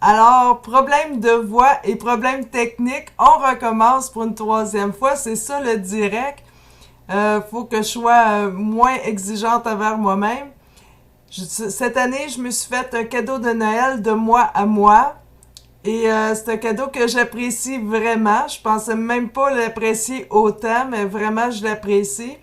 Alors, problème de voix et problème technique, on recommence pour une troisième fois, c'est ça le direct. Faut que je sois moins exigeante envers moi-même. Cette année, je me suis fait un cadeau de Noël de moi à moi. Et c'est un cadeau que j'apprécie vraiment. Je pensais même pas l'apprécier autant, mais vraiment, je l'apprécie.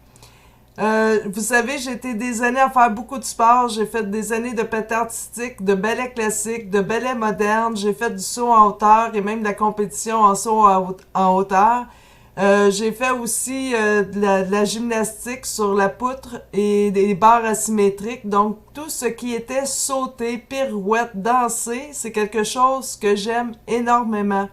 Vous savez, j'ai été des années à faire beaucoup de sport. J'ai fait des années de patin artistique, de ballet classique, de ballet moderne. J'ai fait du saut en hauteur et même de la compétition en saut en hauteur. J'ai fait aussi de la gymnastique sur la poutre et des barres asymétriques. Donc, tout ce qui était sauter, pirouette, danser, c'est quelque chose que j'aime énormément.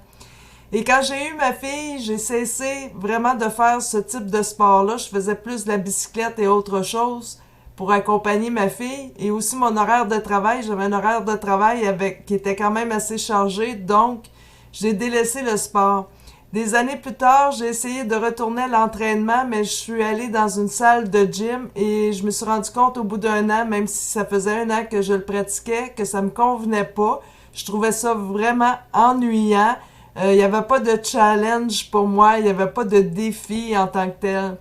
Et quand j'ai eu ma fille, j'ai cessé vraiment de faire ce type de sport-là. Je faisais plus de la bicyclette et autre chose pour accompagner ma fille. Et aussi mon horaire de travail. J'avais un horaire de travail qui était quand même assez chargé. Donc, j'ai délaissé le sport. Des années plus tard, j'ai essayé de retourner à l'entraînement, mais je suis allée dans une salle de gym et je me suis rendu compte au bout d'un an, même si ça faisait un an que je le pratiquais, que ça me convenait pas. Je trouvais ça vraiment ennuyant. Il n'y avait pas de challenge pour moi, il n'y avait pas de défi en tant que tel.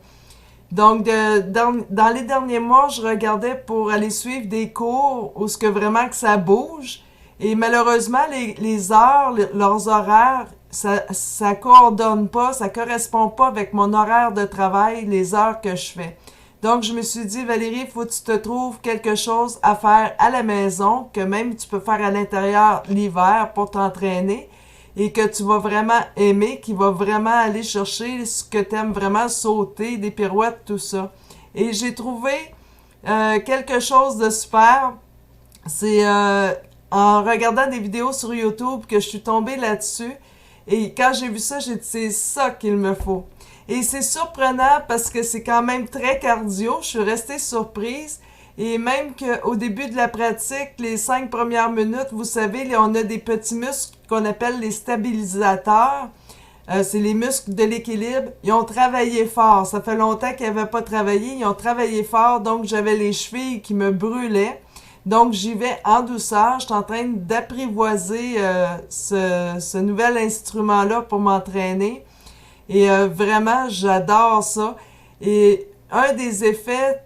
Donc, dans les derniers mois, je regardais pour aller suivre des cours où ce que vraiment que ça bouge. Et malheureusement, les heures, leurs horaires, ça coordonne pas, ça correspond pas avec mon horaire de travail, les heures que je fais. Donc, je me suis dit, Valérie, il faut que tu te trouves quelque chose à faire à la maison, que même tu peux faire à l'intérieur l'hiver pour t'entraîner, et que tu vas vraiment aimer, qui va vraiment aller chercher ce que tu aimes vraiment, sauter, des pirouettes, tout ça. Et j'ai trouvé quelque chose de super. C'est en regardant des vidéos sur YouTube que je suis tombée là-dessus. Et quand j'ai vu ça, j'ai dit, c'est ça qu'il me faut. Et c'est surprenant parce que c'est quand même très cardio. Je suis restée surprise. Et même qu'au début de la pratique, les 5 premières minutes, vous savez, on a des petits muscles qu'on appelle les stabilisateurs. C'est les muscles de l'équilibre. Ils ont travaillé fort. Ça fait longtemps qu'ils n'avaient pas travaillé. Ils ont travaillé fort, donc j'avais les chevilles qui me brûlaient. Donc, j'y vais en douceur. Je suis en train d'apprivoiser ce nouvel instrument-là pour m'entraîner. Et vraiment, j'adore ça. Et un des effets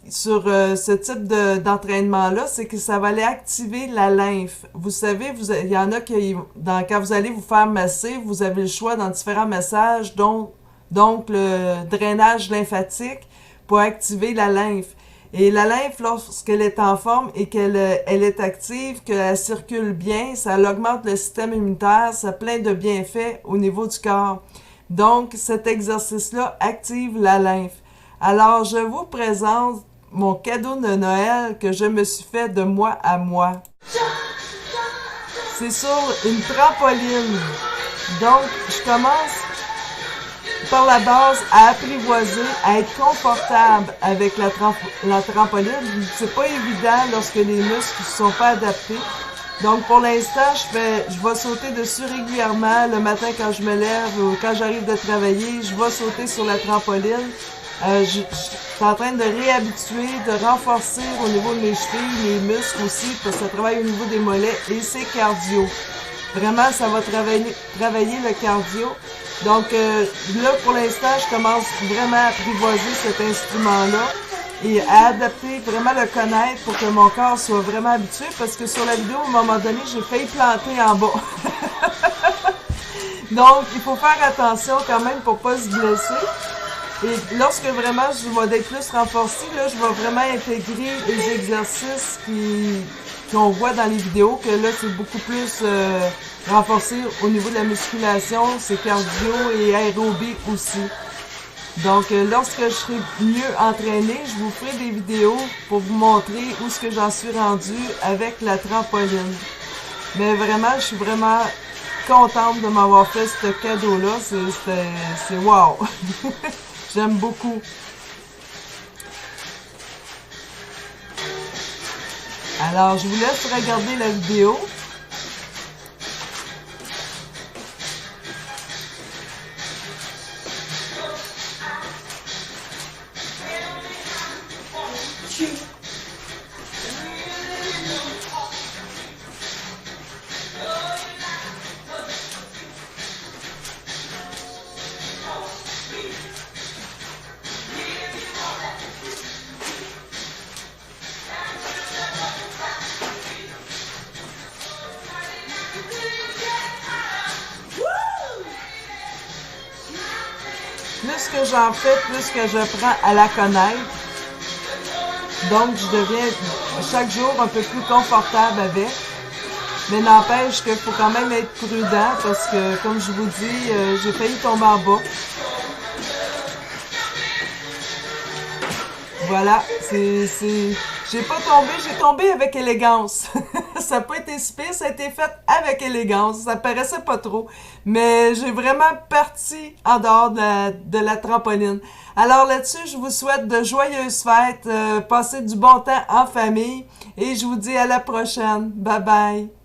sur ce type d'entraînement-là, c'est que ça va aller activer la lymphe. Vous savez, il y en a qui, quand vous allez vous faire masser, vous avez le choix dans différents massages, donc le drainage lymphatique pour activer la lymphe. Et la lymphe, lorsqu'elle est en forme et qu'elle est active, qu'elle circule bien, ça augmente le système immunitaire, ça a plein de bienfaits au niveau du corps. Donc, cet exercice-là active la lymphe. Alors, je vous présente mon cadeau de Noël que je me suis fait de moi à moi. C'est sur une trampoline. Donc, je commence par la base à apprivoiser, à être confortable avec la trampoline. C'est pas évident lorsque les muscles ne sont pas adaptés. Donc, pour l'instant, je vais sauter dessus régulièrement. Le matin, quand je me lève ou quand j'arrive de travailler, je vais sauter sur la trampoline. Je suis en train de réhabituer, de renforcer au niveau de mes chevilles, mes muscles aussi, parce que ça travaille au niveau des mollets et c'est cardio. Vraiment, ça va travailler le cardio. Donc, là, pour l'instant, je commence vraiment à apprivoiser cet instrument-là et à adapter, vraiment le connaître pour que mon corps soit vraiment habitué, parce que sur la vidéo, à un moment donné, j'ai failli planter en bas. Donc, il faut faire attention quand même pour pas se blesser. Et lorsque vraiment je vais être plus renforcée, là, je vais vraiment intégrer les exercices qu'on voit dans les vidéos, que là, c'est beaucoup plus renforcé au niveau de la musculation, c'est cardio et aérobie aussi. Donc, lorsque je serai mieux entraînée, je vous ferai des vidéos pour vous montrer où est-ce que j'en suis rendue avec la trampoline. Mais vraiment, je suis vraiment contente de m'avoir fait ce cadeau-là. C'est wow! J'aime beaucoup. Alors, je vous laisse regarder la vidéo. que j'en fais, plus que j'apprends à la connaître. Donc, je deviens chaque jour un peu plus confortable avec. Mais n'empêche qu'il faut quand même être prudent parce que, comme je vous dis, j'ai failli tomber en bas. Voilà, j'ai pas tombé, j'ai tombé avec élégance. Ça n'a pas été si pire, ça a été fait avec élégance. Ça paraissait pas trop. Mais j'ai vraiment parti en dehors de la trampoline. Alors là-dessus, je vous souhaite de joyeuses fêtes, passez du bon temps en famille et je vous dis à la prochaine. Bye bye!